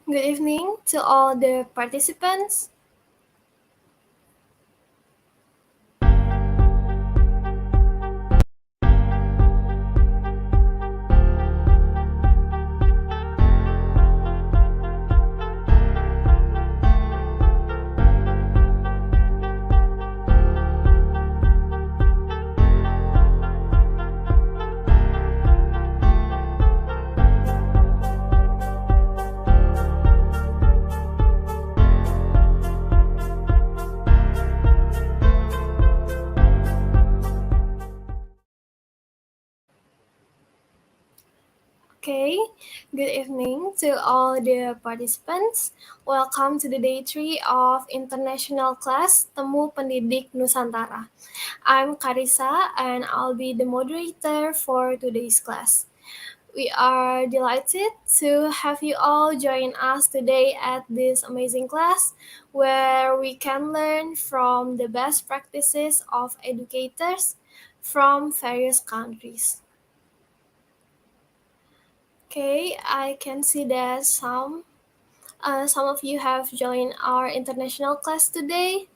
Good evening to all the participants. Okay, good evening to all the participants. Welcome to the day 3 of International Class Temu Pendidik Nusantara. I'm Karisa and I'll be the moderator for today's class. We are delighted to have you all join us today at this amazing class where we can learn from the best practices of educators from various countries. Okay, I can see that some of you have joined our international class today.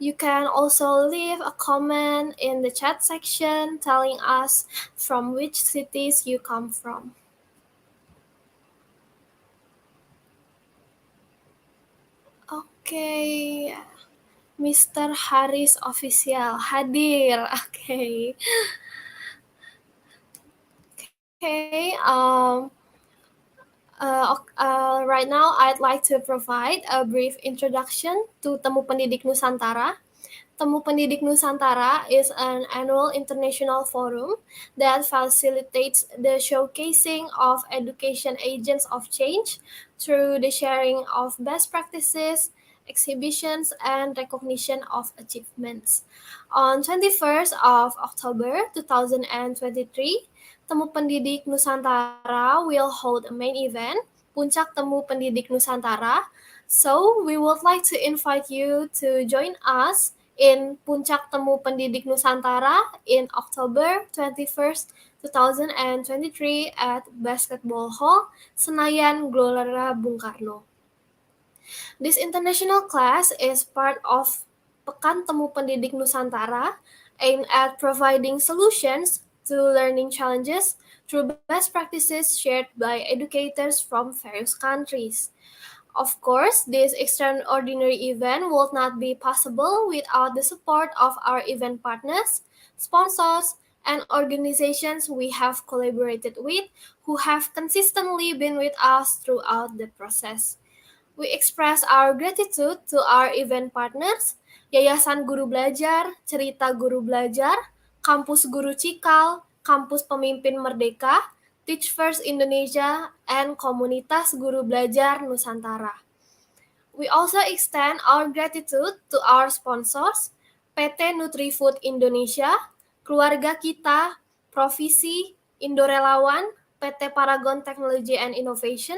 You can also leave a comment in the chat section telling us from which cities you come from. Okay, Mr. Haris Official hadir. Okay. Okay. Right now, I'd like to provide a brief introduction to Temu Pendidik Nusantara. Temu Pendidik Nusantara is an annual international forum that facilitates the showcasing of education agents of change through the sharing of best practices, exhibitions, and recognition of achievements. On 21st of October 2023, Temu Pendidik Nusantara will hold a main event, Puncak Temu Pendidik Nusantara. So, we would like to invite you to join us in Puncak Temu Pendidik Nusantara in October 21st, 2023 at Basketball Hall, Senayan, Gelora Bung Karno. This international class is part of Pekan Temu Pendidik Nusantara, aimed at providing solutions to learning challenges through best practices shared by educators from various countries. Of course, this extraordinary event would not be possible without the support of our event partners, sponsors, and organizations we have collaborated with who have consistently been with us throughout the process. We express our gratitude to our event partners, Yayasan Guru Belajar, Cerita Guru Belajar, Kampus Guru Cikal, Kampus Pemimpin Merdeka, Teach First Indonesia, and Komunitas Guru Belajar Nusantara. We also extend our gratitude to our sponsors, PT Nutrifood Indonesia, Keluarga Kita, Provisi, Indorelawan, PT Paragon Technology and Innovation,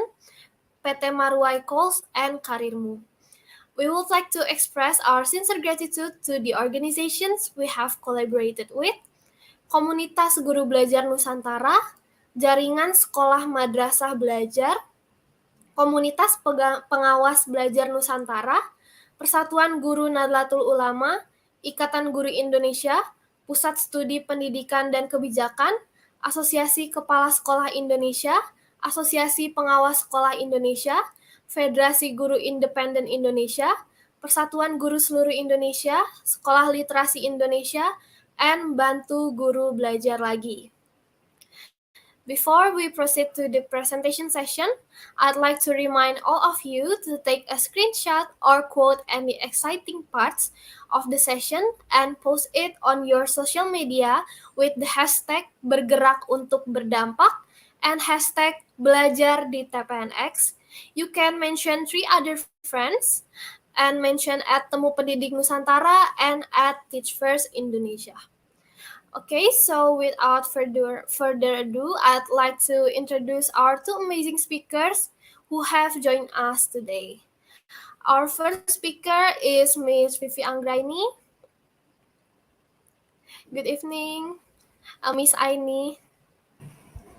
PT Marwai Coals, and Karirmu. We would like to express our sincere gratitude to the organizations we have collaborated with, Komunitas Guru Belajar Nusantara, Jaringan Sekolah Madrasah Belajar, Komunitas Pengawas Belajar Nusantara, Persatuan Guru Nahdlatul Ulama, Ikatan Guru Indonesia, Pusat Studi Pendidikan dan Kebijakan, Asosiasi Kepala Sekolah Indonesia, Asosiasi Pengawas Sekolah Indonesia, Federasi Guru Independen Indonesia, Persatuan Guru Seluruh Indonesia, Sekolah Literasi Indonesia, and Bantu Guru Belajar Lagi. Before we proceed to the presentation session, I'd like to remind all of you to take a screenshot or quote any exciting parts of the session and post it on your social media with the hashtag bergerak untuk berdampak and hashtag belajar di TPNX. You can mention 3 other friends and mention at Temu Pendidik Nusantara and at Teach First Indonesia. Okay, so without further ado, I'd like to introduce our 2 amazing speakers who have joined us today. Our first speaker is Ms. Vivi Anggraini. Good evening, Miss Aini.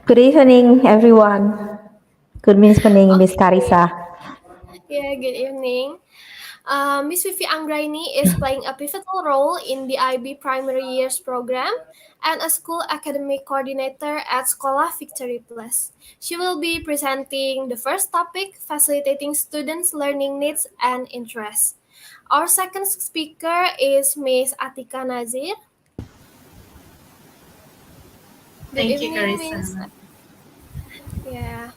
Good evening, everyone. Good evening, Miss Karisa. Yeah, good evening. Miss Vivi Anggraini is playing a pivotal role in the IB Primary Years program and a school academic coordinator at Sekolah Victory Plus. She will be presenting the first topic, facilitating students' learning needs and interests. Our second speaker is Miss Atika Nazir. Good Thank you, evening, Carissa. Miss. Yeah.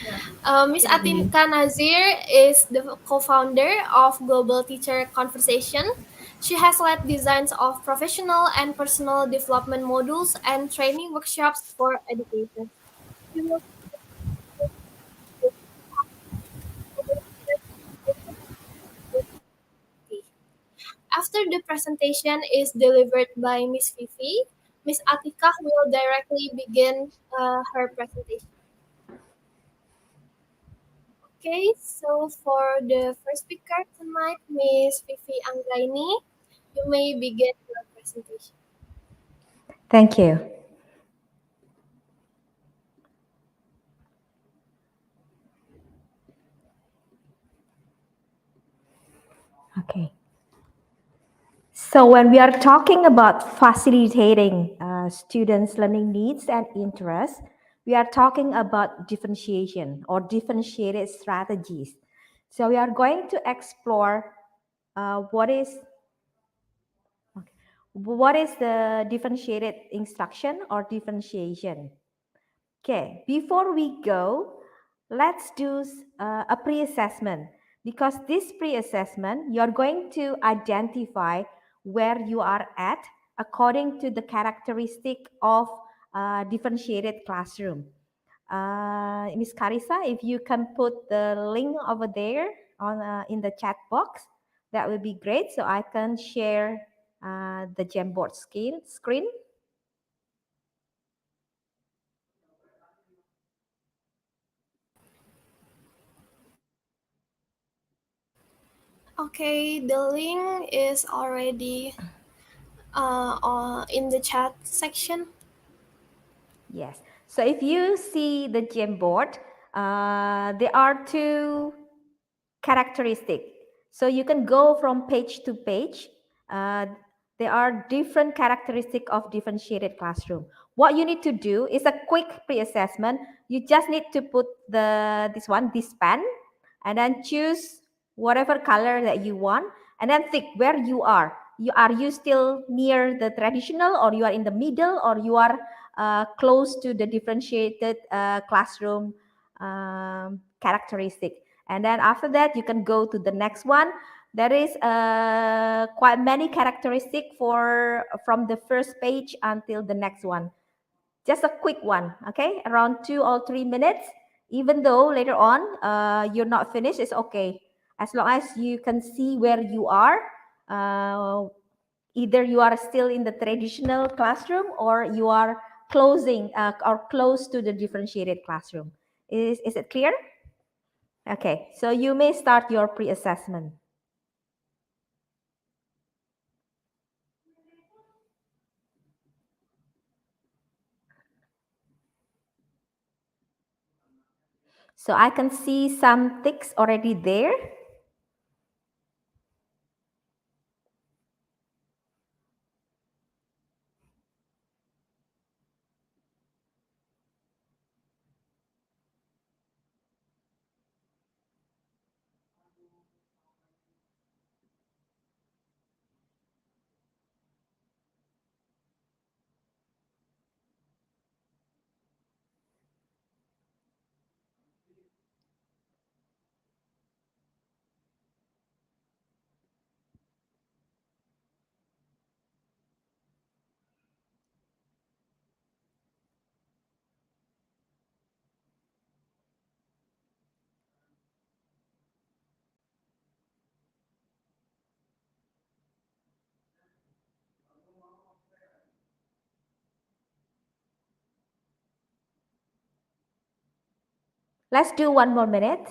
Yeah, Miss good evening. Atinka Nazir is the co-founder of Global Teacher Conversation. She has led designs of professional and personal development modules and training workshops for educators. She will After the presentation is delivered by Miss Vivi, Miss Atika will directly begin her presentation. Okay, so for the first speaker tonight, Miss Vivi Anggraini, you may begin your presentation. Thank you. Okay. So when we are talking about facilitating students' learning needs and interests, we are talking about differentiation or differentiated strategies. So we are going to explore what is the differentiated instruction or differentiation. Okay, before we go, let's do a pre-assessment because this pre-assessment, you're going to identify where you are at according to the characteristic of differentiated classroom. Miss Carissa, if you can put the link over there on in the chat box, that would be great. So I can share the Jamboard screen. Okay, the link is already in the chat section. Yes. So if you see the Jamboard, there are two characteristic. So you can go from page to page. Uh, there are different characteristic of differentiated classroom. What you need to do is a quick pre-assessment. You just need to put this pen, and then choose whatever color that you want, and then think where you are. Are you still near the traditional, or you are in the middle, or you are close to the differentiated classroom characteristic? And then after that, you can go to the next one. There is quite many characteristic from the first page until the next one. Just a quick one, okay? Around 2 or 3 minutes. Even though later on you're not finished, it's okay. As long as you can see where you are, uh, either you are still in the traditional classroom or you are closing or close to the differentiated classroom. Is it clear? Okay, so you may start your pre-assessment. So I can see some ticks already there. Let's do 1 more minute.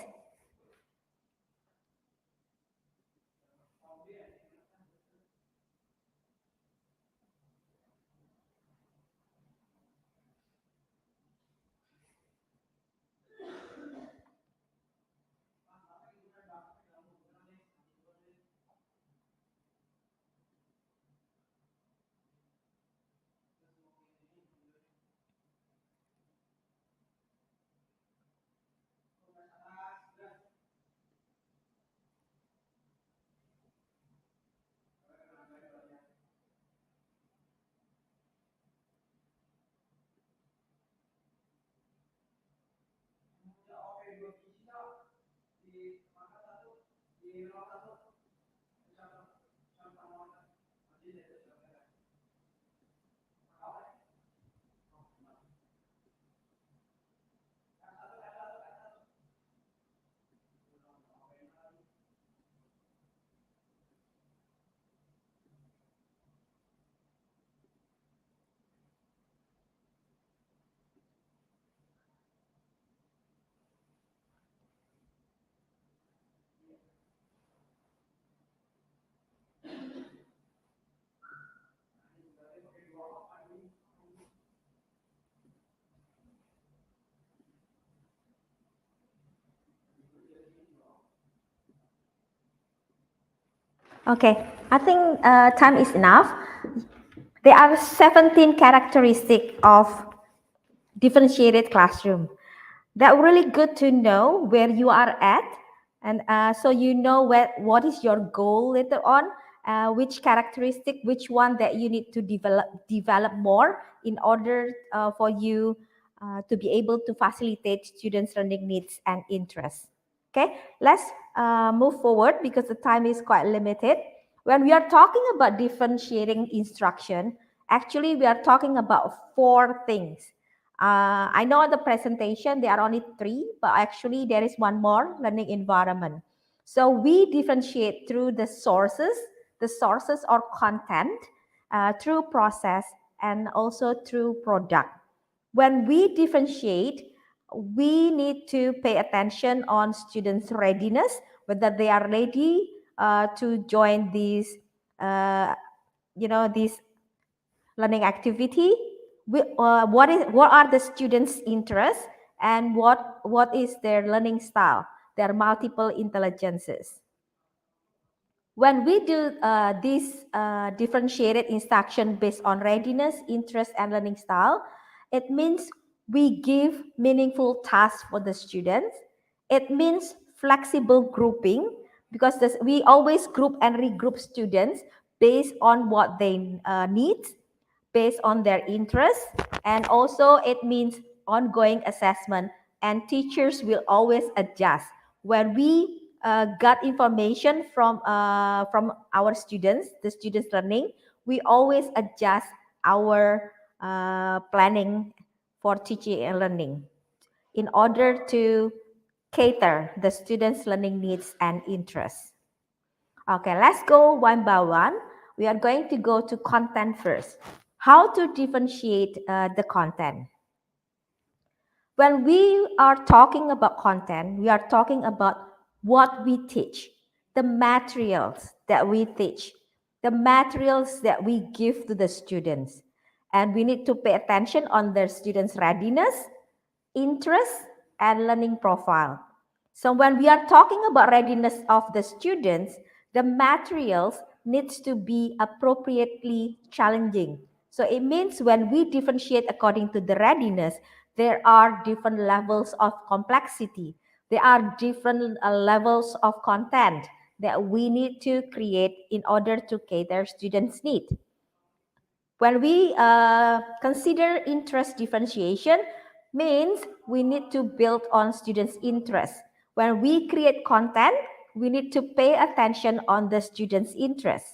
Okay, I think time is enough. There are 17 characteristics of differentiated classroom. That really good to know where you are at, and so you know what is your goal later on, which characteristic, which one that you need to develop more in order for you to be able to facilitate students' learning needs and interests. Okay, let's move forward because the time is quite limited. When we are talking about differentiating instruction, actually we are talking about four things. I know the presentation, there are only three, but actually there is one more, learning environment. So we differentiate through the sources or content, through process, and also through product. When we differentiate, we need to pay attention on students' readiness, whether they are ready to join these, this learning activity. What are the students' interests, and what is their learning style? There are multiple intelligences. When we do this differentiated instruction based on readiness, interest, and learning style, it means we give meaningful tasks for the students. It means flexible grouping, because we always group and regroup students based on what they need, based on their interests, and also it means ongoing assessment, and teachers will always adjust when we got information from our students, the students learning. We always adjust our planning for teaching and learning in order to cater the students learning needs and interests. Okay, let's go one by one. We are going to go to content first. How to differentiate the content? When we are talking about content, we are talking about what we teach, the materials that we teach, the materials that we give to the students. And we need to pay attention on their students' readiness, interest, and learning profile. So when we are talking about readiness of the students, the materials needs to be appropriately challenging. So it means when we differentiate according to the readiness, there are different levels of complexity. There are different levels of content that we need to create in order to cater students' need. When we consider interest differentiation, means we need to build on students' interest. When we create content, we need to pay attention on the students' interest.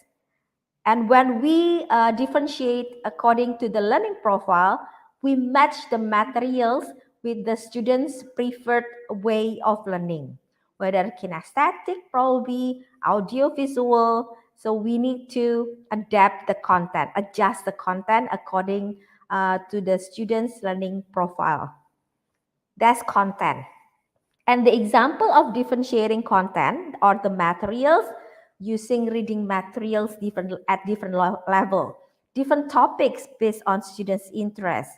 And when we differentiate according to the learning profile, we match the materials with the students' preferred way of learning, whether kinesthetic, probably audio-visual. So we need to adapt the content, adjust the content according to the students' learning profile. That's content. And the example of differentiating content or the materials, using reading materials at different level, different topics based on students' interest.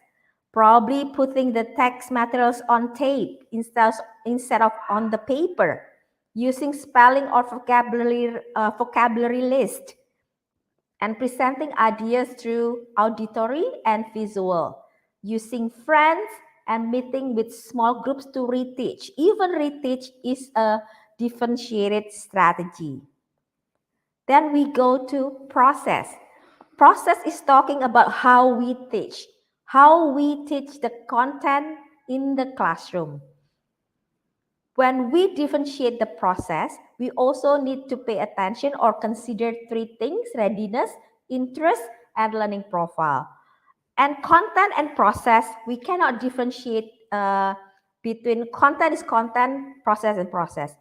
Probably putting the text materials on tape instead of on the paper, using spelling or vocabulary list, and presenting ideas through auditory and visual, using friends and meeting with small groups to reteach. Even reteach is a differentiated strategy. Then we go to process. Process is talking about how we teach the content in the classroom. When we differentiate the process, we also need to pay attention or consider three things: readiness, interest, and learning profile. And content and process, we cannot differentiate between content is content, process and process,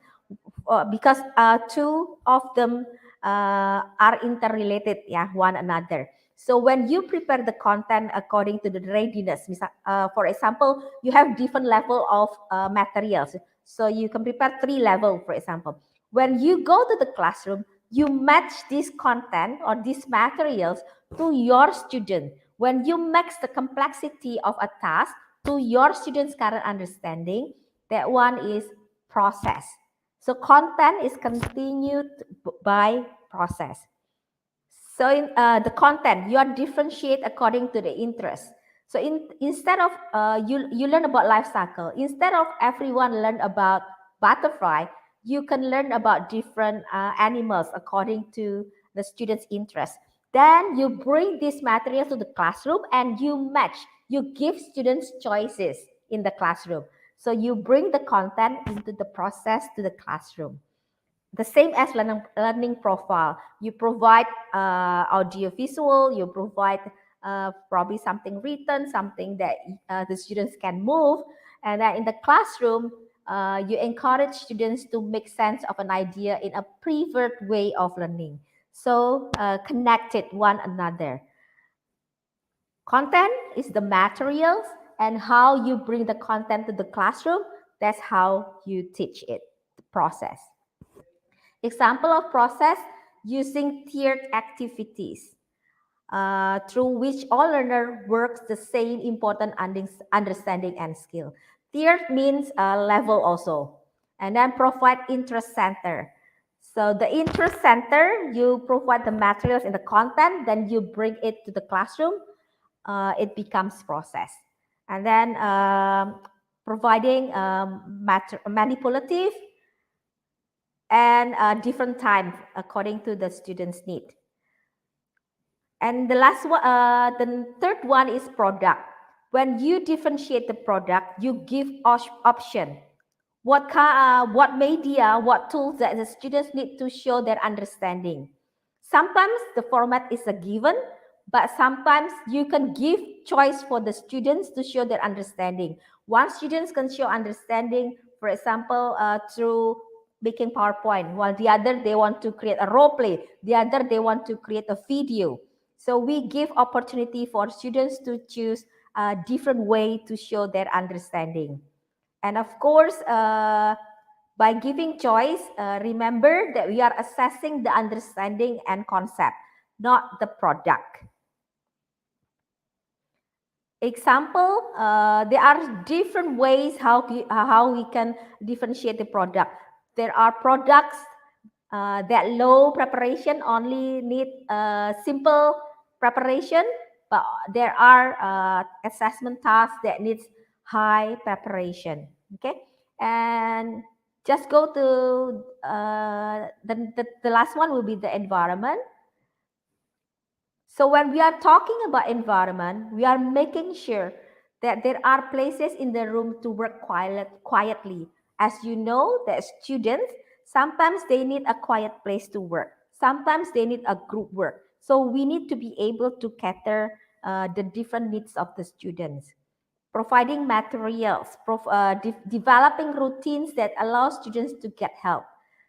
because two of them are interrelated, yeah, one another. So when you prepare the content according to the readiness, for example, you have different level of materials. So you can prepare three level, for example. When you go to the classroom, you match this content or these materials to your student. When you match the complexity of a task to your student's current understanding, that one is process. So content is continued by process. So in the content, you are differentiate according to the interest. So instead of you learn about life cycle, instead of everyone learn about butterfly, you can learn about different animals according to the student's interest. Then you bring this material to the classroom and you match. You give students choices in the classroom. So you bring the content into the process to the classroom. The same as learning profile. You provide audio visual, you provide probably something written, something that the students can move. And then in the classroom, you encourage students to make sense of an idea in a preferred way of learning. So connected one another. Content is the materials, and how you bring the content to the classroom, that's how you teach it, the process. Example of process: using tiered activities through which all learner works the same important understanding and skill. Tiered means level also. And then provide interest center. So the interest center, you provide the materials in the content, then you bring it to the classroom, it becomes process. And then providing manipulative and different time according to the student's need. And the last one, the third one is product. When you differentiate the product, you give option. What media, what tools that the students need to show their understanding. Sometimes the format is a given, but sometimes you can give choice for the students to show their understanding. One students can show understanding, for example, through making PowerPoint, while the other they want to create a role play, the other they want to create a video. So we give opportunity for students to choose a different way to show their understanding. And of course, by giving choice, remember that we are assessing the understanding and concept, not the product. Example, there are different ways how we can differentiate the product. There are products that low preparation only need simple preparation, but there are assessment tasks that needs high preparation. Okay, and just go to the last one will be the environment. So when we are talking about environment, we are making sure that there are places in the room to work quietly. As you know, that students, sometimes they need a quiet place to work. Sometimes they need a group work. So we need to be able to cater the different needs of the students. Providing materials, developing routines that allow students to get help.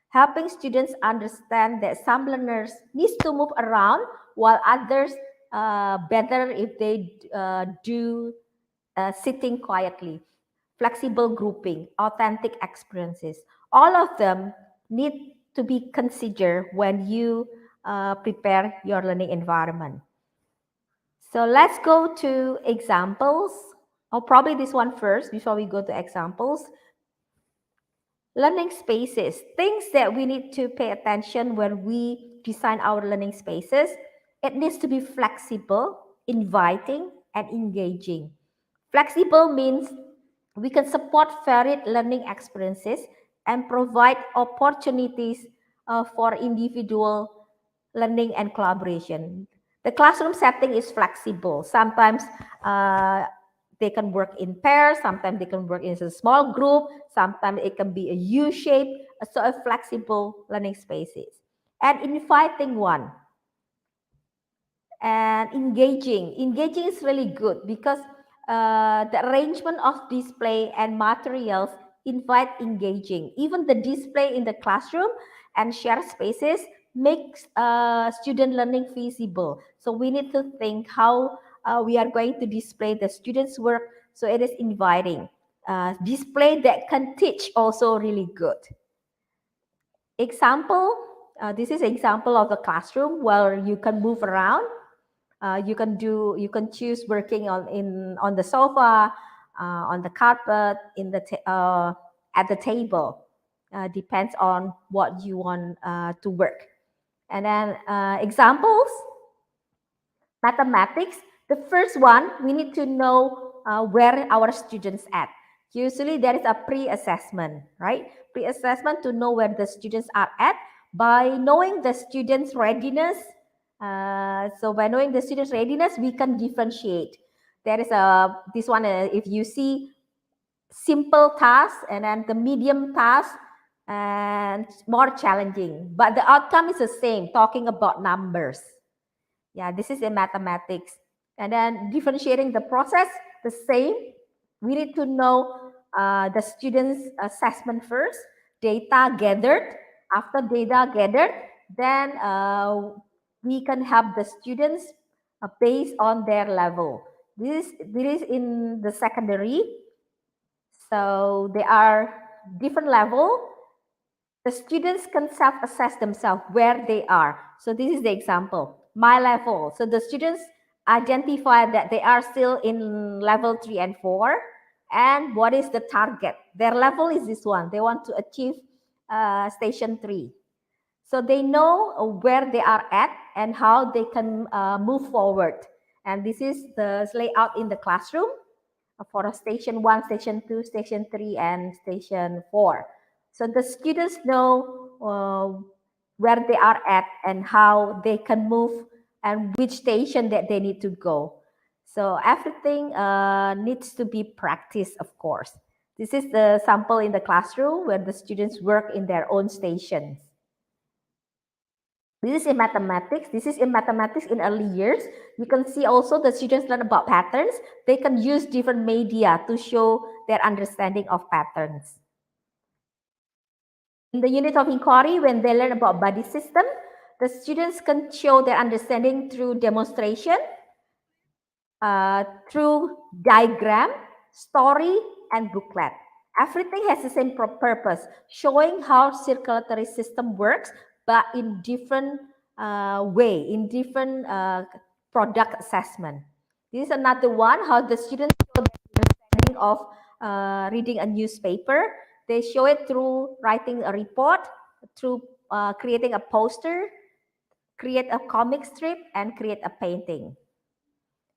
Helping students understand that some learners need to move around while others better if they do sitting quietly. Flexible grouping, authentic experiences, all of them need to be considered when you prepare your learning environment. So let's go to examples. Or probably this one first before we go to examples. Learning spaces, things that we need to pay attention when we design our learning spaces. It needs to be flexible, inviting, and engaging. Flexible means we can support varied learning experiences and provide opportunities for individual learning and collaboration. The classroom setting is flexible. Sometimes they can work in pairs, sometimes they can work in a small group, sometimes it can be a U shape, so a flexible learning spaces. And inviting one and engaging. Engaging is really good because the arrangement of display and materials invite engaging. Even the display in the classroom and shared spaces makes student learning feasible. So we need to think how we are going to display the students' work so it is inviting. Display that can teach also really good. Example, this is example of the classroom where you can move around. You can choose working on the sofa, on the carpet, at the table. Depends on what you want to work. And then examples, mathematics. The first one, we need to know where our students at. Usually there is a pre-assessment, right? Pre-assessment to know where the students are at. By knowing the students' readiness, so by knowing the students' readiness, we can differentiate. There is this one, if you see simple task and then the medium task and more challenging, but the outcome is the same, talking about numbers. Yeah, this is in mathematics. And then differentiating the process, the same. We need to know the students' assessment first, data gathered. After data gathered, then we can help the students based on their level. This is in the secondary. So there are different level. The students can self-assess themselves where they are. So this is the example, my level. So the students identify that they are still in level 3 and 4. And what is the target? Their level is this one. They want to achieve station 3. So they know where they are at and how they can move forward. And this is the layout in the classroom for station 1, station 2, station 3, and station 4. So the students know where they are at and how they can move and which station that they need to go. So everything needs to be practiced, of course. This is the sample in the classroom where the students work in their own stations. This is in mathematics. This is in mathematics in early years. You can see also the students learn about patterns. They can use different media to show their understanding of patterns. In the unit of inquiry, when they learn about body system, the students can show their understanding through demonstration, through diagram, story, and booklet. Everything has the same purpose, showing how circulatory system works, but in different way, in different product assessment. This is another one, how the students show their understanding of reading a newspaper. They show it through writing a report, through creating a poster, create a comic strip, and create a painting.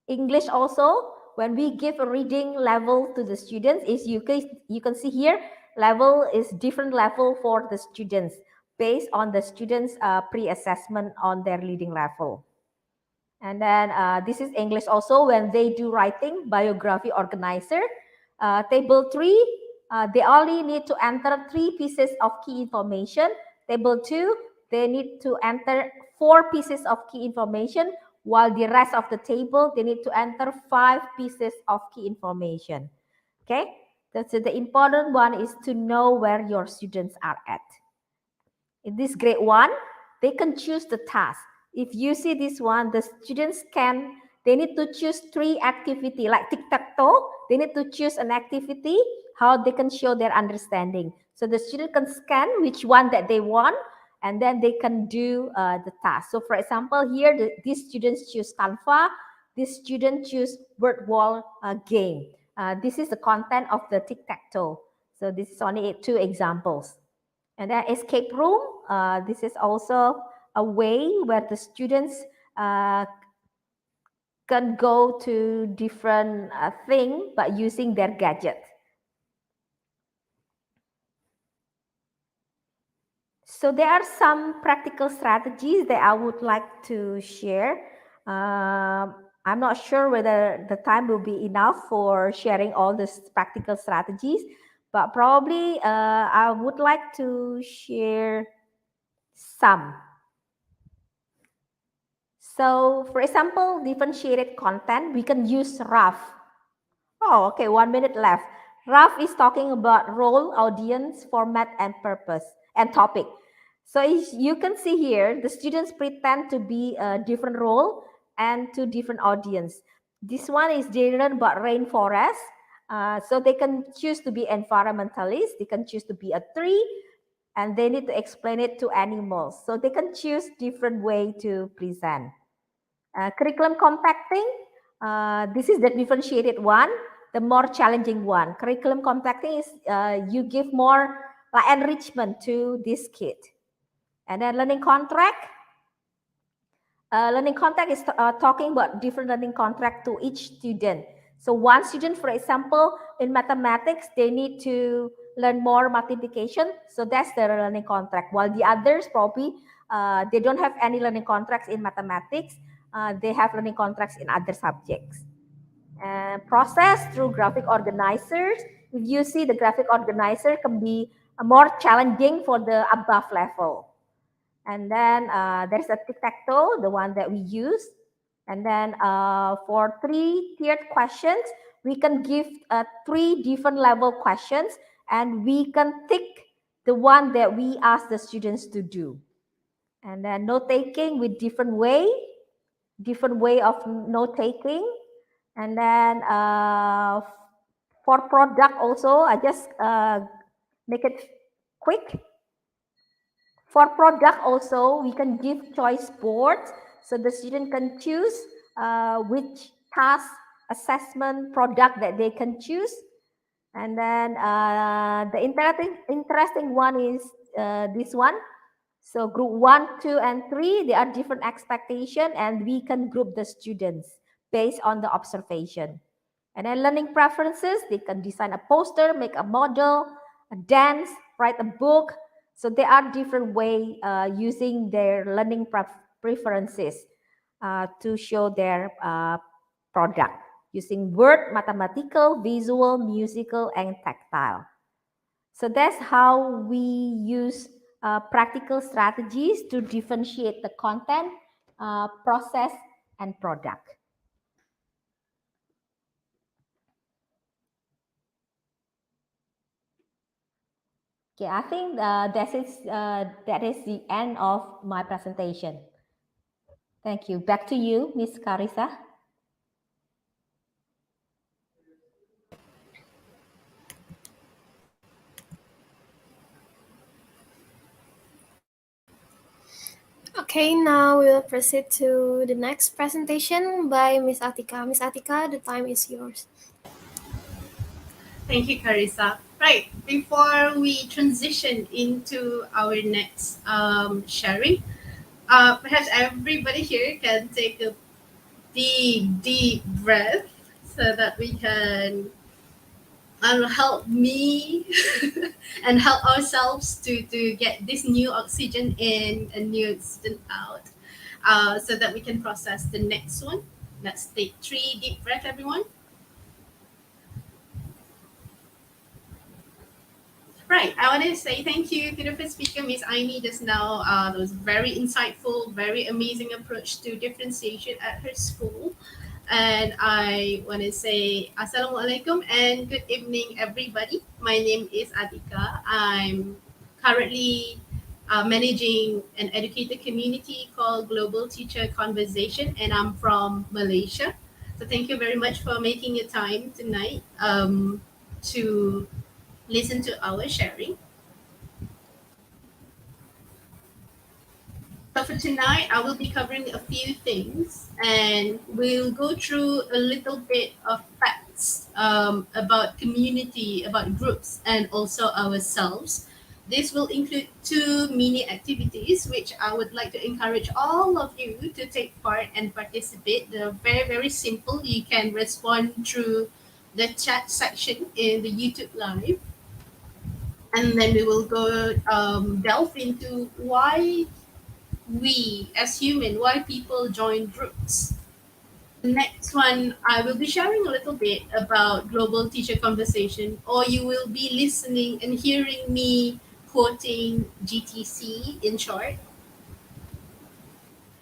English also, when we give a reading level to the students, is you can see here, level is different level for the students based on the students' pre-assessment on their reading level. And then this is English also, when they do writing, biography organizer. Table 3, they only need to enter 3 pieces of key information. Table 2, they need to enter 4 pieces of key information, while the rest of the table, they need to enter 5 pieces of key information. Okay, that's the important one is to know where your students are at. In this grade 1, they can choose the task. If you see this one, the students they need to choose 3 activity like tic-tac-toe. They need to choose an activity, how they can show their understanding. So the student can scan which one that they want, and then they can do the task. So for example, here, these students choose Canva. This student choose word wall game. This is the content of the tic-tac-toe. So this is only 2 examples. And then escape room, this is also a way where the students can go to different thing by using their gadget. So there are some practical strategies that I would like to share. I'm not sure whether the time will be enough for sharing all these practical strategies, but probably I would like to share some. So, for example, differentiated content, we can use RAF. Oh, okay, 1 minute left. RAF is talking about role, audience, format, and purpose, and topic. So you can see here, the students pretend to be a different role and to different audience. This one is driven about rainforest. So they can choose to be environmentalist, they can choose to be a tree, and they need to explain it to animals. So they can choose different way to present. Curriculum compacting, this is the differentiated one, the more challenging one. Curriculum compacting is you give more enrichment to this kid. And then learning contract is talking about different learning contract to each student. So one student, for example, in mathematics, they need to learn more multiplication. So that's their learning contract. While the others probably, they don't have any learning contracts in mathematics. They have learning contracts in other subjects. Process through graphic organizers. If you see, the graphic organizer can be more challenging for the above level. And then there's a tic-tac-toe, the one that we use. And then for 3 tiered questions, we can give 3 different level questions, and we can tick the one that we ask the students to do. And then note taking with different way of note taking. And then for product also, I just make it quick. For product also, we can give choice boards so the student can choose which task assessment product that they can choose. And then the interesting one is this one. So group 1, 2, and 3, they are different expectation, and we can group the students based on the observation. And then learning preferences, they can design a poster, make a model, a dance, write a book. So there are different way using their learning preferences to show their product using word, mathematical, visual, musical, and tactile. So that's how we use practical strategies to differentiate the content, process, and product. Okay, I think that is the end of my presentation. Thank you. Back to you, Miss Carissa. Okay, now we'll proceed to the next presentation by Miss Atika. Miss Atika, the time is yours. Thank you, Carissa. Right, before we transition into our next sharing, perhaps everybody here can take a deep breath so that we can help me and help ourselves to get this new oxygen in and new oxygen out, so that we can process the next one. Let's take 3 deep breaths, everyone. Right. I want to say thank you to the first speaker, Miss Aini, just now. That was very insightful, very amazing approach to differentiation at her school. And I want to say Assalamualaikum and good evening, everybody. My name is Adika. I'm currently managing an educator community called Global Teacher Conversation, and I'm from Malaysia. So thank you very much for making your time tonight to listen to our sharing. So for tonight, I will be covering a few things, and we'll go through a little bit of facts about community, about groups, and also ourselves. This will include 2 mini activities, which I would like to encourage all of you to take part and participate. They're very simple. You can respond through the chat section in the YouTube live, and then we will go delve into why we as human, why people join groups. Next one, I will be sharing a little bit about global teacher conversation, or you will be listening and hearing me quoting GTC in short.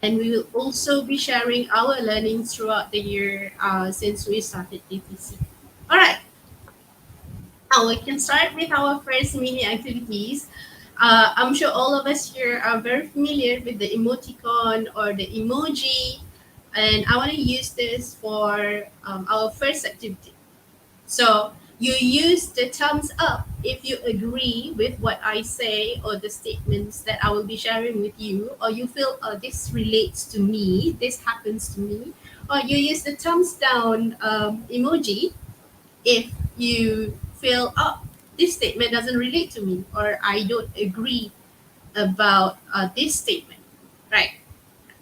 And we will also be sharing our learnings throughout the year since we started TTC. All right, now we can start with our first mini activities. I'm sure all of us here are very familiar with the emoticon or the emoji, and I want to use this for our first activity. So you use the thumbs up if you agree with what I say or the statements that I will be sharing with you, or you feel, oh, this relates to me, this happens to me, or you use the thumbs down emoji if you feel, oh, this statement doesn't relate to me, or I don't agree about this statement. Right.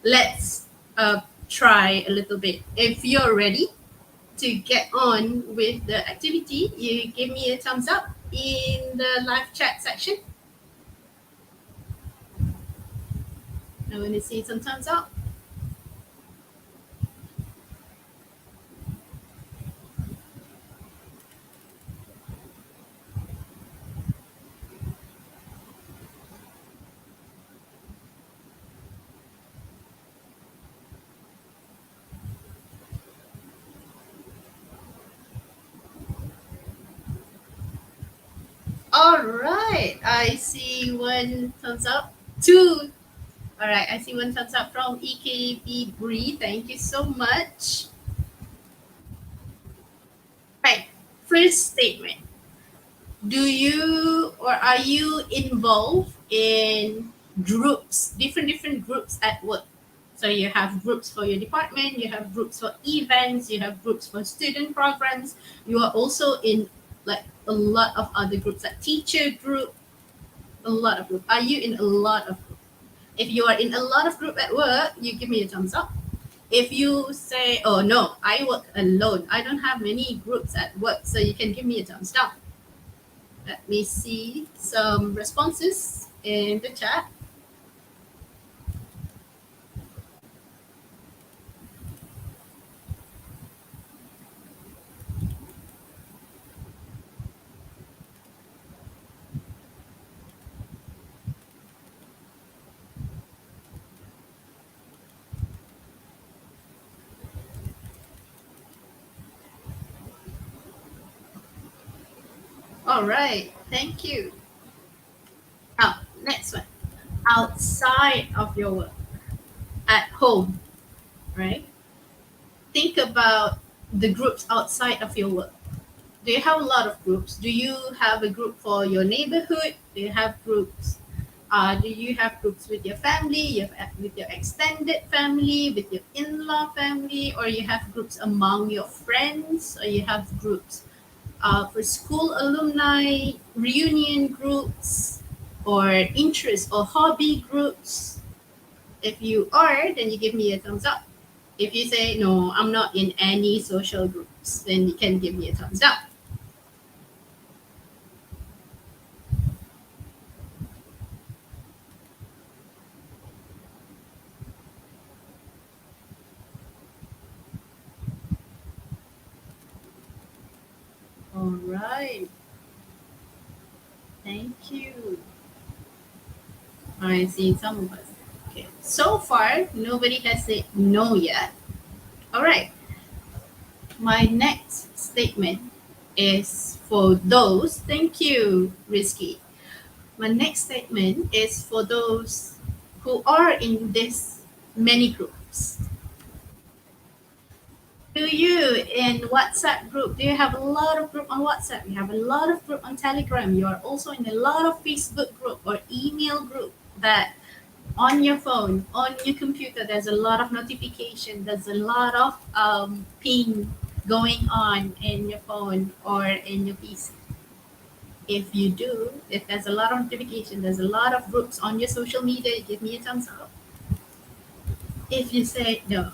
Let's try a little bit. If you're ready to get on with the activity, you give me a thumbs up in the live chat section. I want to see some thumbs up. All right, I see one thumbs up. Two. All right, I see one thumbs up from EKB Bree. Thank you so much. Right, first statement. Do you or are you involved in groups, different groups at work? So you have groups for your department, you have groups for events, you have groups for student programs. You are also in like a lot of other groups, like teacher group, a lot of groups. Are you in a lot of groups? If you are in a lot of group at work, you give me a thumbs up. If you say, oh no, I work alone, I don't have many groups at work, so you can give me a thumbs down. Let me see some responses in the chat. All right, thank you. Now, next one. Outside of your work, at home, right? Think about the groups outside of your work. Do you have a lot of groups? Do you have a group for your neighborhood? Do you have groups? Do you have groups with your family, with your extended family, with your in-law family, or you have groups among your friends, or you have groups for school alumni, reunion groups, or interest or hobby groups? If you are, then you give me a thumbs up. If you say, no, I'm not in any social groups, then you can give me a thumbs up. All right. Thank you. I see some of us. Okay. So far, nobody has said no yet. All right. My next statement is for those. Thank you, Risky. My next statement is for those who are in this many groups. Do you in WhatsApp group? Do you have a lot of group on WhatsApp? You have a lot of group on Telegram. You are also in a lot of Facebook group or email group that on your phone, on your computer, there's a lot of notification. There's a lot of ping going on in your phone or in your PC. If you do, if there's a lot of notification, there's a lot of groups on your social media, give me a thumbs up. If you say no,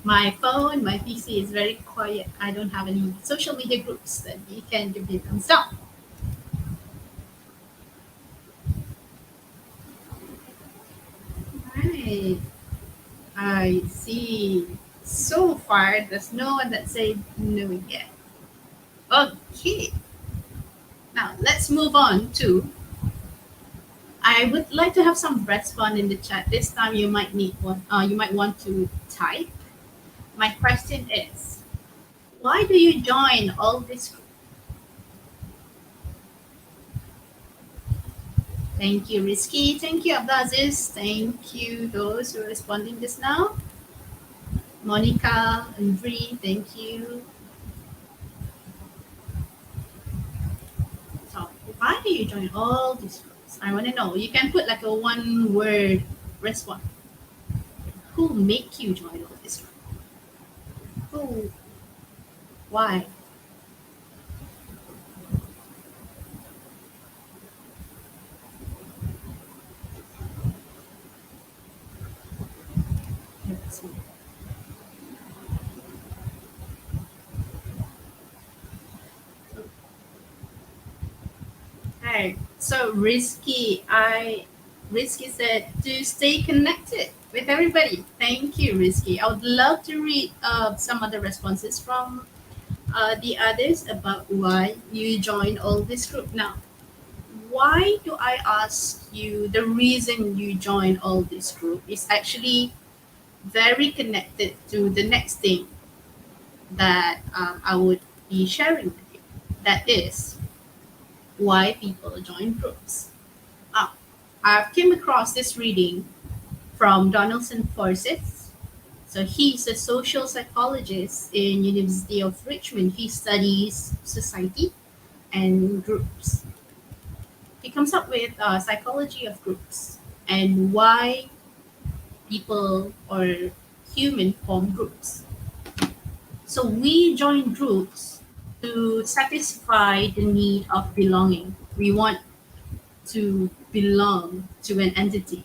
my phone, my PC is very quiet, I don't have any social media groups, then you can give me a thumbs up. Right. I see So far, there's no one that said no yet. Okay, now let's move on to. I would like to have some response in the chat. This time, you might need one. You might want to type. My question is, why do you join all this? Thank you, Rizky. Thank you, Abdulaziz. Thank you, those who are responding just now. Monica and Bree, thank you. So, why do you join all these groups? I want to know. You can put like a one word response. Who make you join all these groups? Who? Why? Let's see. Hey, so Risky said to stay connected with everybody. Thank you, Risky. I would love to read some other responses from the others about why you joined all this group. Now, why do I ask you the reason you joined all this group is actually very connected to the next thing that I would be sharing with you. That is why people join groups. Uh, I've came across this reading from Donaldson Forsyth. So he's a social psychologist in University of Richmond. He studies society and groups. He comes up with psychology of groups and why people or human form groups. So we join groups to satisfy the need of belonging. We want to belong to an entity.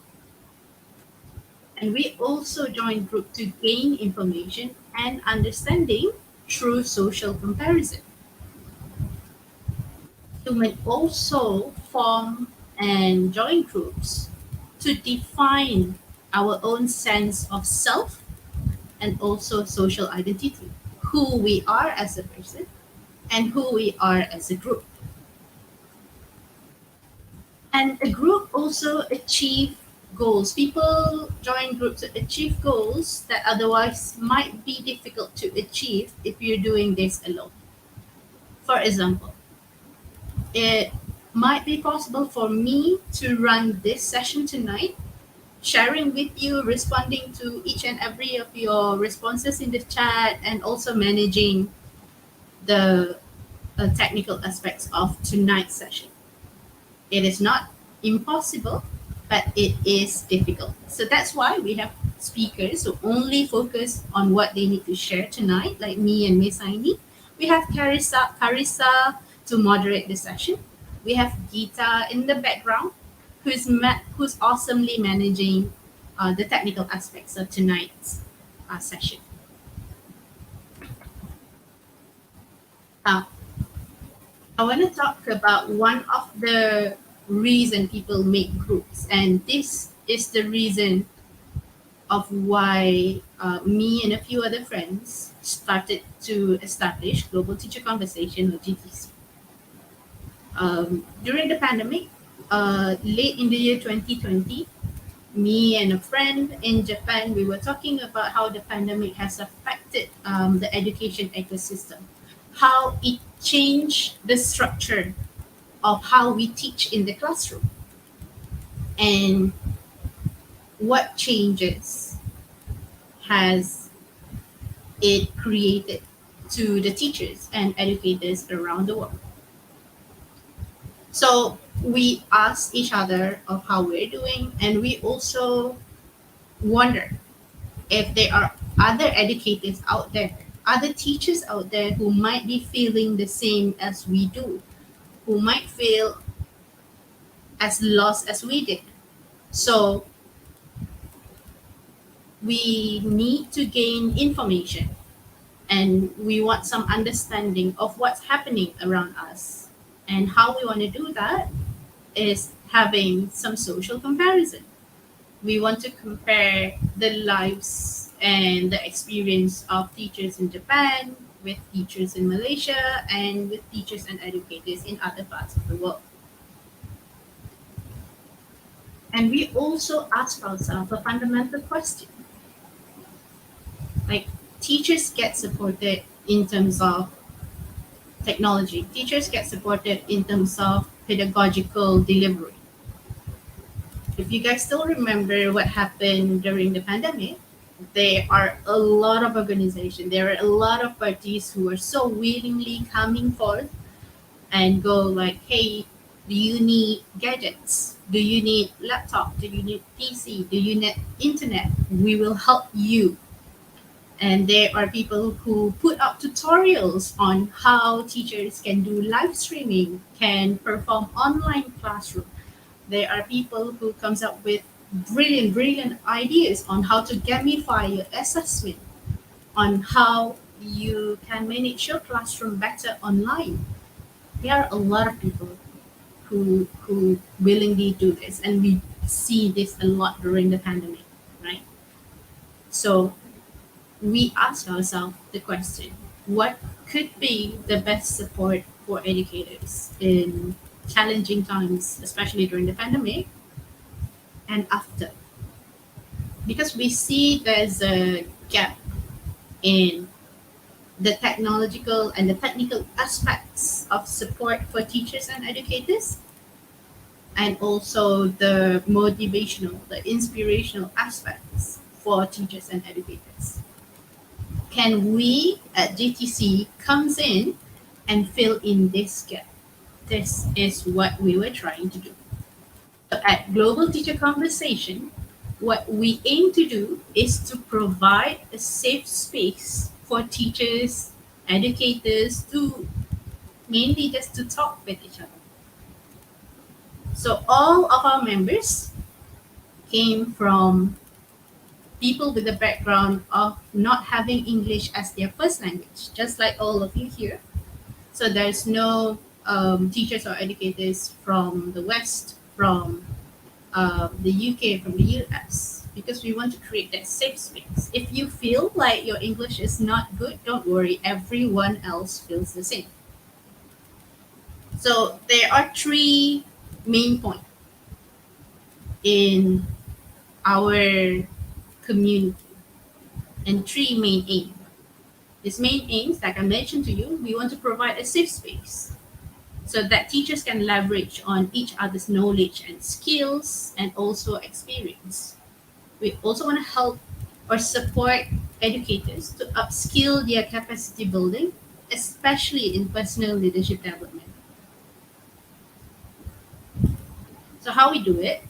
And we also join group to gain information and understanding through social comparison. Human also form and join groups to define our own sense of self and also social identity, who we are as a person and who we are as a group. And a group also achieve goals. People join groups to achieve goals that otherwise might be difficult to achieve if you're doing this alone. For example, it might be possible for me to run this session tonight, sharing with you, responding to each and every of your responses in the chat, and also managing the technical aspects of tonight's session. It is not impossible, but it is difficult. So that's why we have speakers who only focus on what they need to share tonight, like me and Miss Aini. We have Carissa to moderate the session. We have Geeta in the background, who's awesomely managing the technical aspects of tonight's session. Uh, I want to talk about one of the reason people make groups, and this is the reason of why me and a few other friends started to establish Global Teacher Conversation or GTC. During the pandemic, late in the year 2020, me and a friend in Japan, we were talking about how the pandemic has affected the education ecosystem, how it changed the structure of how we teach in the classroom, and what changes has it created to the teachers and educators around the world. So we ask each other of how we're doing, and we also wonder if there are other educators out there, other teachers out there who might be feeling the same as we do, who might feel as lost as we did. So we need to gain information and we want some understanding of what's happening around us. And how we want to do that is having some social comparison. We want to compare the lives and the experience of teachers in Japan, with teachers in Malaysia, and with teachers and educators in other parts of the world. And we also ask ourselves a fundamental question, like, teachers get supported in terms of technology, teachers get supported in terms of pedagogical delivery. If you guys still remember what happened during the pandemic, there are a lot of organizations, there are a lot of parties who are so willingly coming forth and go like, hey, do you need gadgets? Do you need laptop? Do you need PC? Do you need internet? We will help you. And there are people who put up tutorials on how teachers can do live streaming, can perform online classroom. There are people who comes up with brilliant ideas on how to gamify your assessment, on how you can manage your classroom better online. There are a lot of people who willingly do this, and we see this a lot during the pandemic, right? So we ask ourselves the question, what could be the best support for educators in challenging times, especially during the pandemic and after? Because we see there's a gap in the technological and the technical aspects of support for teachers and educators, and also the motivational, the inspirational aspects for teachers and educators. Can we at GTC comes in and fill in this gap? This is what we were trying to do. So at Global Teacher Conversation, what we aim to do is to provide a safe space for teachers, educators to mainly just to talk with each other. So all of our members came from people with a background of not having English as their first language, just like all of you here. So there's no teachers or educators from the West, from the UK, from the US, because we want to create that safe space. If you feel like your English is not good, don't worry, everyone else feels the same. So there are three main points in our community and three main aims. These main aims, like I mentioned to you, we want to provide a safe space so that teachers can leverage on each other's knowledge and skills and also experience. We also want to help or support educators to upskill their capacity building, especially in personal leadership development. So how we do it?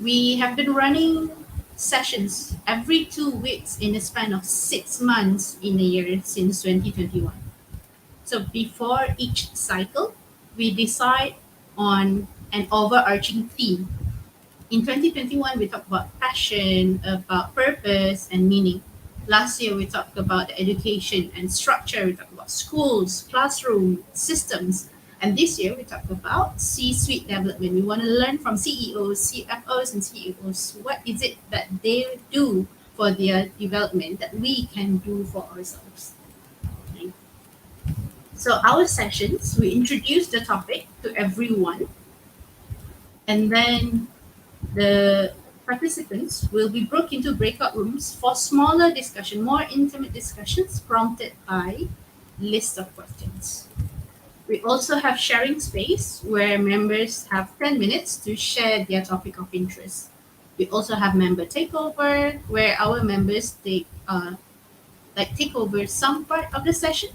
We have been running sessions every 2 weeks in a span of 6 months in a year since 2021. So before each cycle, we decide on an overarching theme. In 2021, we talked about passion, about purpose and meaning. Last year, we talked about education and structure. We talked about schools, classroom, systems. And this year, we talked about C-suite development. We want to learn from CEOs, CFOs, and CEOs. What is it that they do for their development that we can do for ourselves? Okay. So our sessions, we introduce the topic to everyone, and then the participants will be broken into breakout rooms for smaller discussion, more intimate discussions prompted by list of questions. We also have sharing space where members have 10 minutes to share their topic of interest. We also have member takeover where our members take over some part of the session,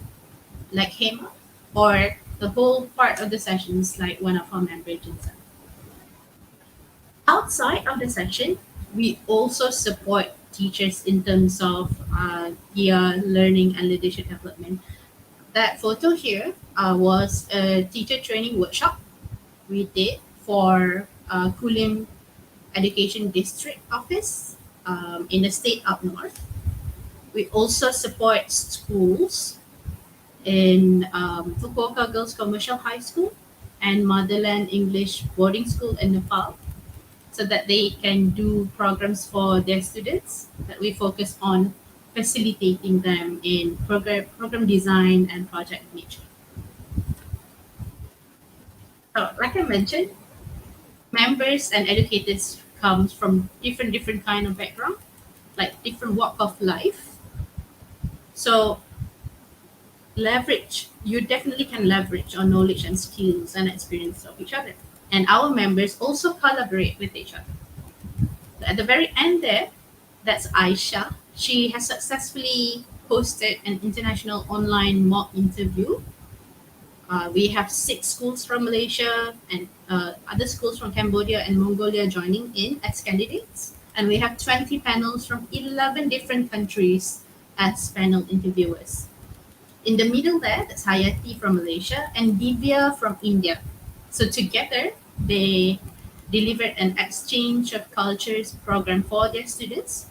like Hema, or the whole part of the sessions like one of our members himself. Outside of the session, we also support teachers in terms of their learning and leadership development. That photo here was a teacher training workshop we did for Kulim Education District Office in the state up north. We also support schools in Fukuoka Girls Commercial High School and Motherland English Boarding School in Nepal. so that they can do programs for their students that we focus on facilitating them in program design and project management. So, like I mentioned, members and educators comes from different kind of background, like different walk of life. So leverage, you definitely can leverage on knowledge and skills and experience of each other. And our members also collaborate with each other. At the very end there, that's Aisha. She has successfully hosted an international online mock interview. We have 6 schools from Malaysia and other schools from Cambodia and Mongolia joining in as candidates. And we have 20 panels from 11 different countries as panel interviewers. In the middle there, that's Hayati from Malaysia and Divya from India. So together, they delivered an exchange of cultures program for their students.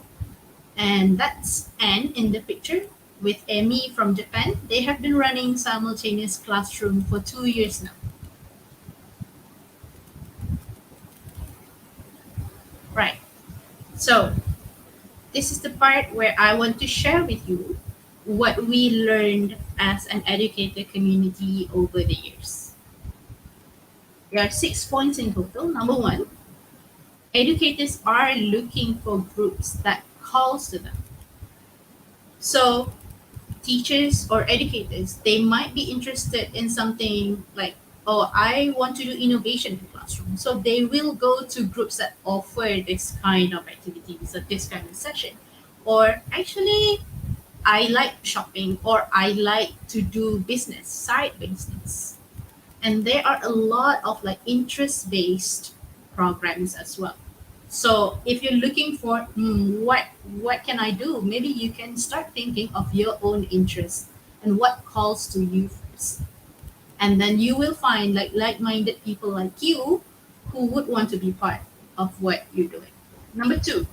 And that's Anne in the picture with Amy from Japan. They have been running simultaneous classroom for 2 years now. Right. So this is the part where I want to share with you what we learned as an educator community over the years. There are 6 points in total. Number one, educators are looking for groups that calls to them. So teachers or educators, they might be interested in something like, oh, I want to do innovation in the classroom. So they will go to groups that offer this kind of activities or this kind of session. Or actually, I like shopping or I like to do business, side business. And there are a lot of like interest based programs as well. So if you're looking for what can I do, maybe you can start thinking of your own interests and what calls to you first, and then you will find like-minded people like you who would want to be part of what you're doing. Number two,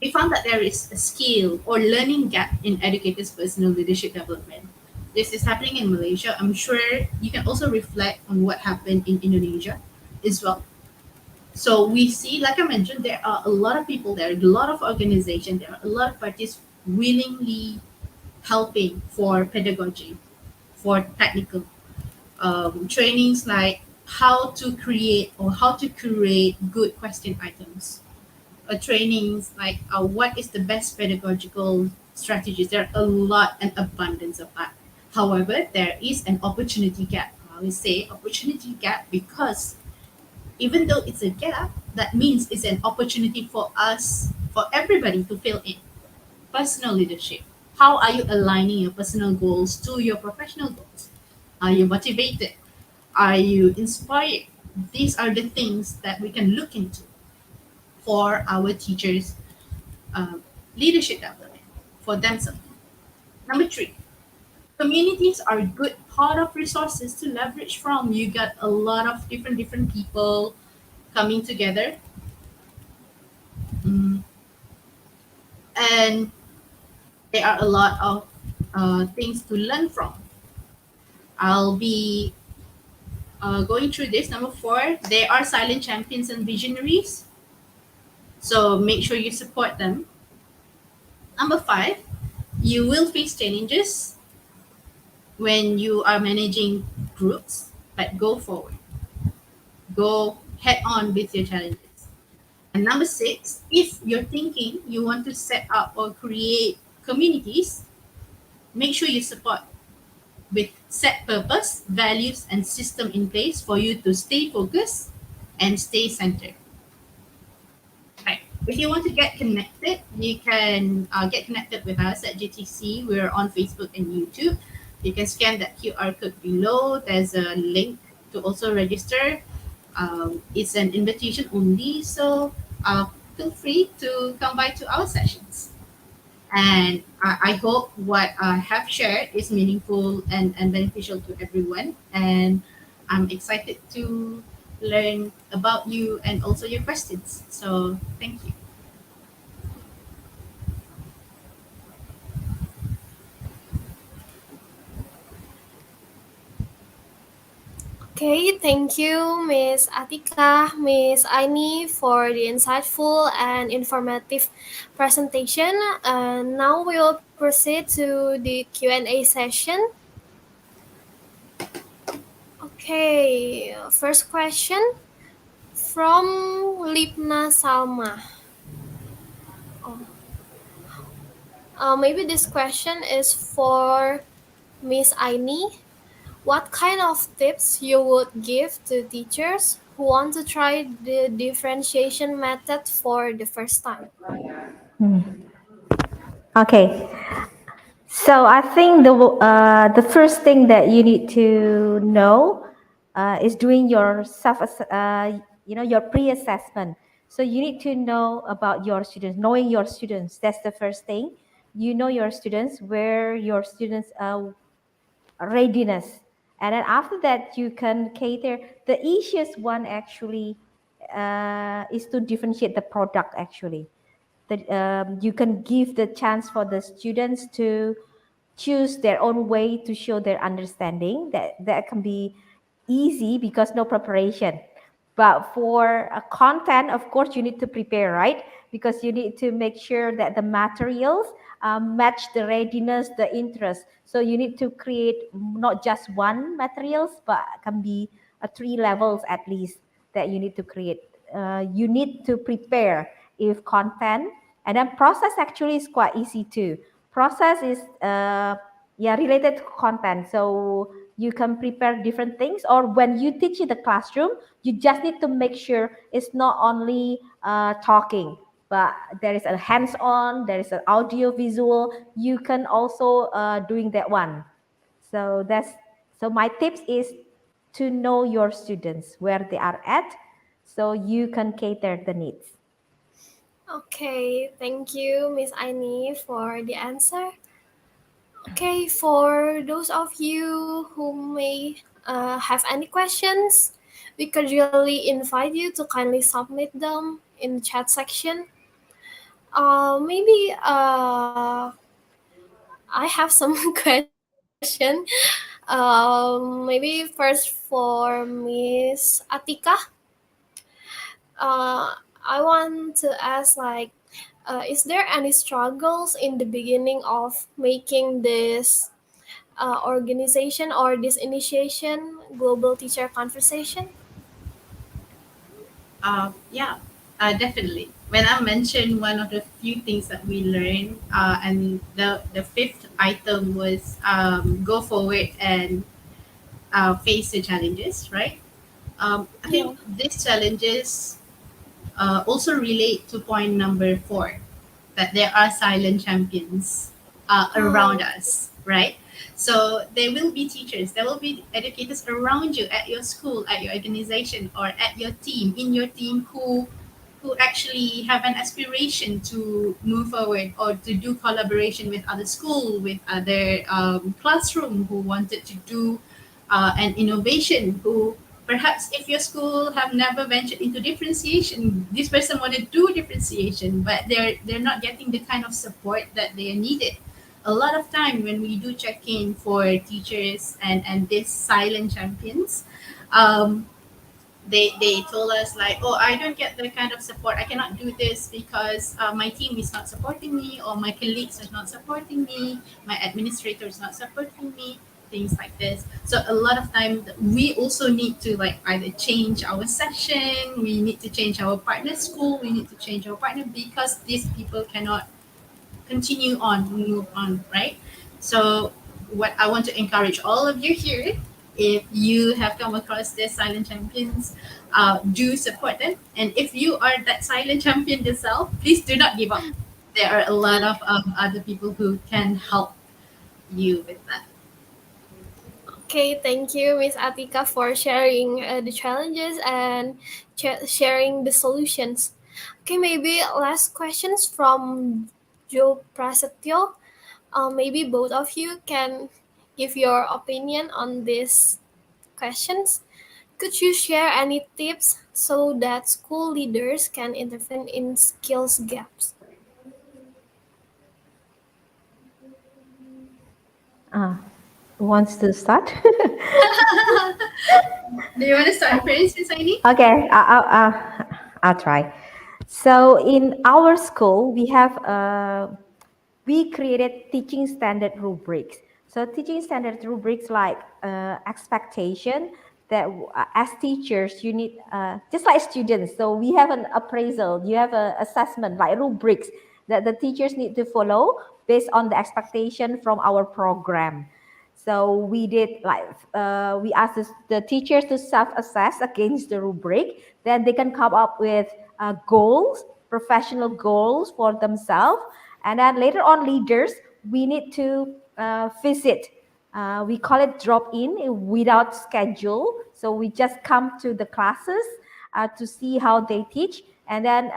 we found that there is a skill or learning gap in educators' personal leadership development. This is happening in Malaysia. I'm sure you can also reflect on what happened in Indonesia as well. So we see, like I mentioned, there are a lot of people there, a lot of organization, there are a lot of parties willingly helping for pedagogy, for technical trainings like how to create or how to curate good question items, trainings like what is the best pedagogical strategies. There are a lot and abundance of that. However, there is an opportunity gap. I would say opportunity gap because even though it's a gap, that means it's an opportunity for us, for everybody to fill in. Personal leadership. How are you aligning your personal goals to your professional goals? Are you motivated? Are you inspired? These are the things that we can look into for our teachers' leadership development for themselves. Number three, communities are a good part of resources to leverage from. You got a lot of different people coming together. Mm, and there are a lot of things to learn from. I'll be going through this. Number four, they are silent champions and visionaries. So make sure you support them. Number five, you will face challenges when you are managing groups, but go forward. Go head on with your challenges. And number six, if you're thinking you want to set up or create communities, make sure you support with set purpose, values, and system in place for you to stay focused and stay centered. Right. If you want to get connected, you can get connected with us at GTC. We're on Facebook and YouTube. You can scan that QR code below. There's a link to also register. It's an invitation only, so feel free to come by to our sessions. And I hope what I have shared is meaningful and beneficial to everyone. And I'm excited to learn about you and also your questions. So thank you. Okay, thank you, Miss Atika, Miss Aini, for the insightful and informative presentation. And now we will proceed to the Q&A session. Okay, first question from Lipna Salma. Oh, maybe this question is for Miss Aini. What kind of tips you would give to teachers who want to try the differentiation method for the first time? Okay, so I think the first thing that you need to know is doing your your pre-assessment. So you need to know about your students, knowing your students. That's the first thing. You know your students, where your students readiness, and then after that you can cater. The easiest one actually is to differentiate the product actually. That you can give the chance for the students to choose their own way to show their understanding. That can be easy because no preparation. But for content, of course, you need to prepare, right? Because you need to make sure that the materials match the readiness, the interest. So you need to create not just one materials, but can be three levels at least that you need to create. You need to prepare if content, and then process actually is quite easy too. Process is yeah, related to content. So you can prepare different things, or when you teach in the classroom, you just need to make sure it's not only talking, but there is a hands-on, there is an audio visual. You can also doing that one. So that's, so my tips is to know your students where they are at, so you can cater the needs. Okay, thank you, Miss Aini, for the answer. Okay, for those of you who may have any questions, we cordially invite you to kindly submit them in the chat section. Maybe I have some question. Maybe first for Miss Atika. Uh, I want to ask, like, is there any struggles in the beginning of making this organization or this initiation, Global Teacher Conversation? Yeah, definitely. When I mentioned one of the few things that we learned, and the fifth item was go forward and face the challenges, right? I Yeah. think these challenges also relate to point number four, that there are silent champions around Oh, us, right? So there will be teachers, there will be educators around you at your school, at your organization, or at your team, in your team, who actually have an aspiration to move forward or to do collaboration with other school, with other classroom, who wanted to do an innovation, who perhaps if your school have never ventured into differentiation, this person want to do differentiation, but they're not getting the kind of support that they needed. A lot of time when we do check in for teachers and these silent champions, um, they told us like, oh, I don't get the kind of support, I cannot do this because my team is not supporting me, or my colleagues are not supporting me, my administrator is not supporting me, things like this. So a lot of time we also need to like either change our session, we need to change our partner school, we need to change our partner, because these people cannot continue on, move on, right? So, what I want to encourage all of you here, if you have come across the silent champions, do support them. And if you are that silent champion yourself, please do not give up. There are a lot of other people who can help you with that. okay. Thank you, Miss Atika, for sharing the challenges and sharing the solutions. Okay, maybe last questions from Joe Prasetyo. Maybe both of you can give your opinion on these questions. Could you share any tips so that school leaders can intervene in skills gaps? Ah. Who wants to start? Do you want to start first, Miss Aini? Okay, I'll try. So in our school, we created teaching standard rubrics. So teaching standard rubrics like expectation that as teachers you need just like students. So we have an appraisal, you have an assessment like rubrics that the teachers need to follow based on the expectation from our program. So we did like we asked the teachers to self-assess against the rubric. Then they can come up with goals, professional goals for themselves, and then later on, leaders we need to visit. We call it drop in without schedule. So we just come to the classes to see how they teach, and then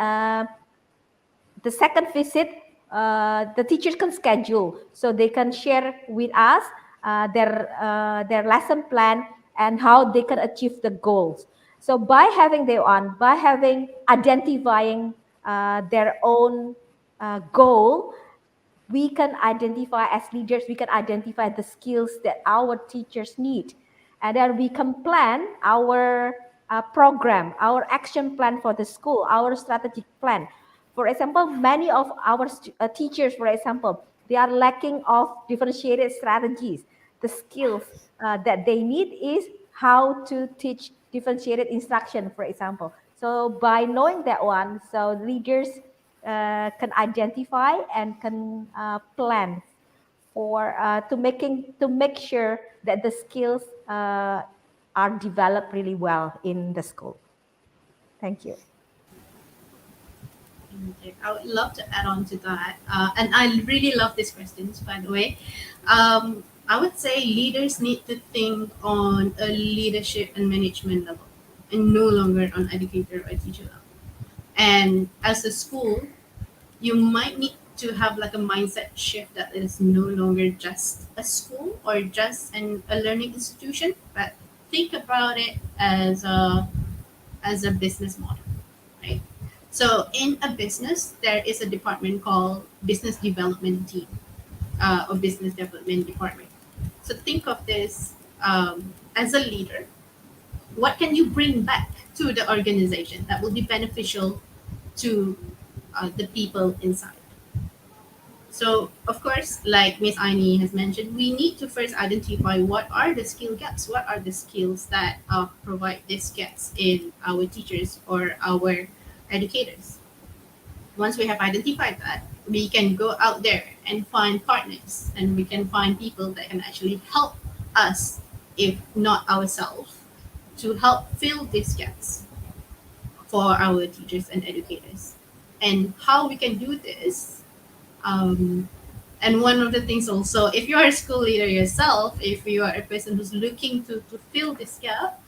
the second visit, the teachers can schedule so they can share with us their lesson plan and how they can achieve the goals. So by having their own, by having identifying their own goal, we can identify as leaders, we can identify the skills that our teachers need, and then we can plan our program, our action plan for the school, our strategic plan. For example, many of our teachers, for example, they are lacking of differentiated strategies. The skills that they need is how to teach differentiated instruction, for example. So by knowing that one, so leaders can identify and can plan for to make sure that the skills are developed really well in the school. Thank you. Okay, I would love to add on to that. And I really love these questions, by the way. I would say leaders need to think on a leadership and management level and no longer on educator or teacher level. And as a school, you might need to have like a mindset shift that is no longer just a school or just a learning institution, but think about it as a business model, right? So in a business, there is a department called business development team or business development department. So think of this as a leader. What can you bring back to the organization that will be beneficial to the people inside? So, of course, like Miss Aini has mentioned, we need to first identify what are the skill gaps, what are the skills that provide these gaps in our teachers or our educators. Once we have identified that, we can go out there and find partners and we can find people that can actually help us, if not ourselves, to help fill these gaps for our teachers and educators. And how we can do this, um, and one of the things also, if you are a school leader yourself, if you are a person who's looking to fill this gap,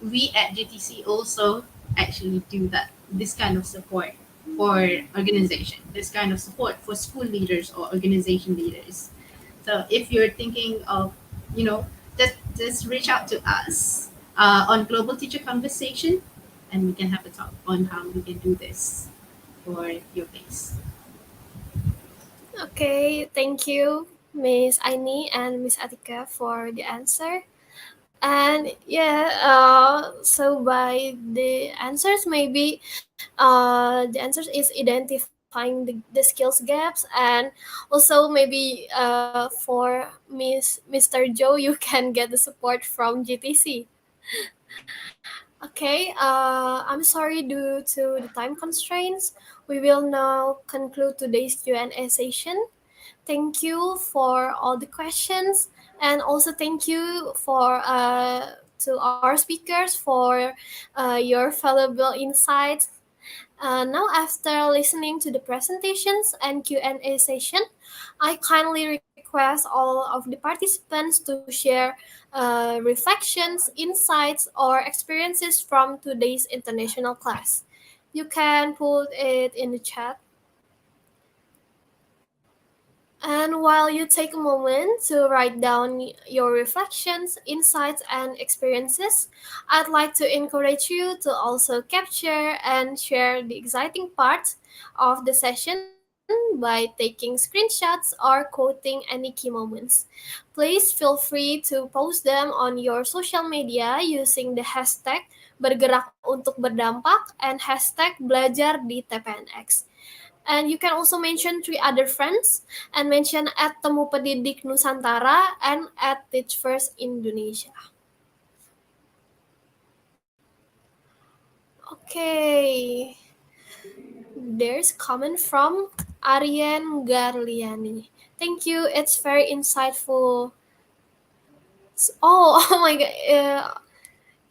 we at GTC also actually do that. This kind of support for organization, this kind of support for school leaders or organization leaders. So if you're thinking of, just reach out to us on Global Teacher Conversation, and we can have a talk on how we can do this for your place. Okay, thank you, Miss Aini and Miss Atika for the answer. And yeah, so by the answers, maybe the answers is identifying the skills gaps, and also maybe for Mr. Joe, you can get the support from GTC. Okay, I'm sorry due to the time constraints. We will now conclude today's Q&A session. Thank you for all the questions, and also thank you for to our speakers for your valuable insights. Now, after listening to the presentations and Q&A session, I kindly request all of the participants to share reflections, insights, or experiences from today's international class. You can put it in the chat. And while you take a moment to write down your reflections, insights, and experiences, I'd like to encourage you to also capture and share the exciting parts of the session by taking screenshots or quoting any key moments. Please feel free to post them on your social media using the hashtag bergerak untuk berdampak and hashtag belajar di TPNX. And you can also mention 3 other friends and mention at Temu Pendidik Nusantara and at Teach First Indonesia. Okay. There's comment from Aryan Garliani. Thank you. It's very insightful. Oh, oh my god.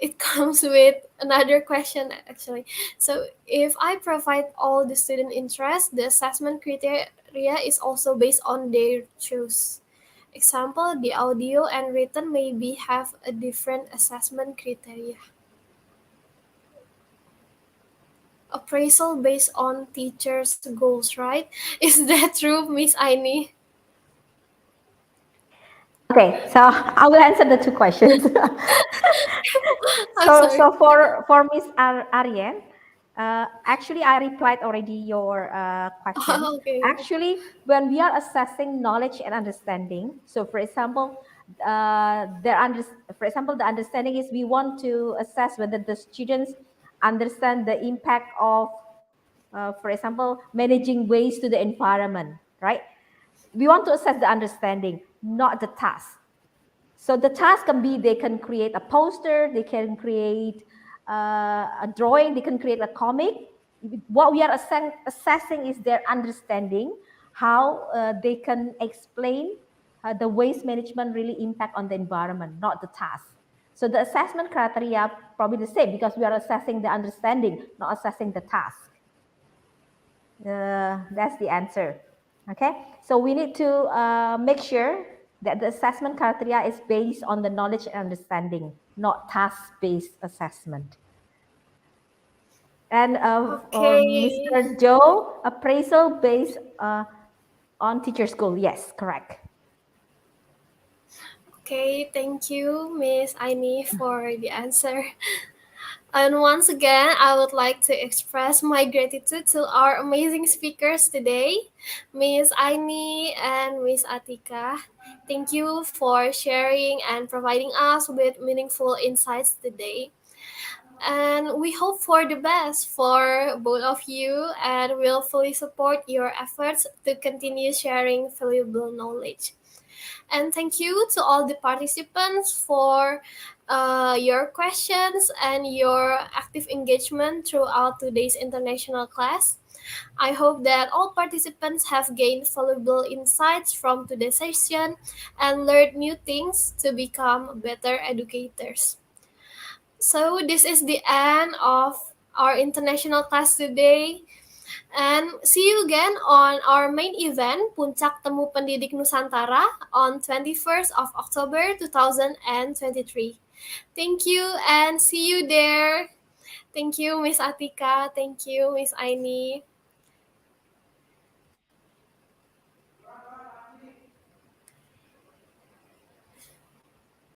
It comes with another question actually. So if I provide all the student interest, the assessment criteria is also based on their choice. Example, the audio and written maybe have a different assessment criteria. Appraisal based on teachers' goals, right? Is that true, Miss Aini? Okay, so I will answer the two questions. I'm sorry. So for Miss Aryan, actually I replied already your question. Okay, okay. Actually, when we are assessing knowledge and understanding, so for example, for example, the understanding is we want to assess whether the students understand the impact of, for example, managing waste to the environment, right? We want to assess the understanding, not the task. So the task can be they can create a poster, they can create a drawing, they can create a comic. What we are assessing is their understanding, how they can explain the waste management really impact on the environment, not the task. So the assessment criteria probably the same because we are assessing the understanding, not assessing the task. That's the answer. Okay, so we need to make sure that the assessment criteria is based on the knowledge and understanding, not task-based assessment. And Okay. Mr. Joe, appraisal based on teacher's goal. Yes, correct. Okay, thank you, Miss Aini, for the answer. And once again, I would like to express my gratitude to our amazing speakers today, Miss Aini and Miss Atika. Thank you for sharing and providing us with meaningful insights today. And we hope for the best for both of you and will fully support your efforts to continue sharing valuable knowledge. And thank you to all the participants for your questions and your active engagement throughout today's international class. I hope that all participants have gained valuable insights from today's session and learned new things to become better educators. So, this is the end of our international class today. And see you again on our main event, Puncak Temu Pendidik Nusantara, on 21st of October 2023. Thank you and see you there. Thank you, Miss Atika. Thank you, Miss Aini.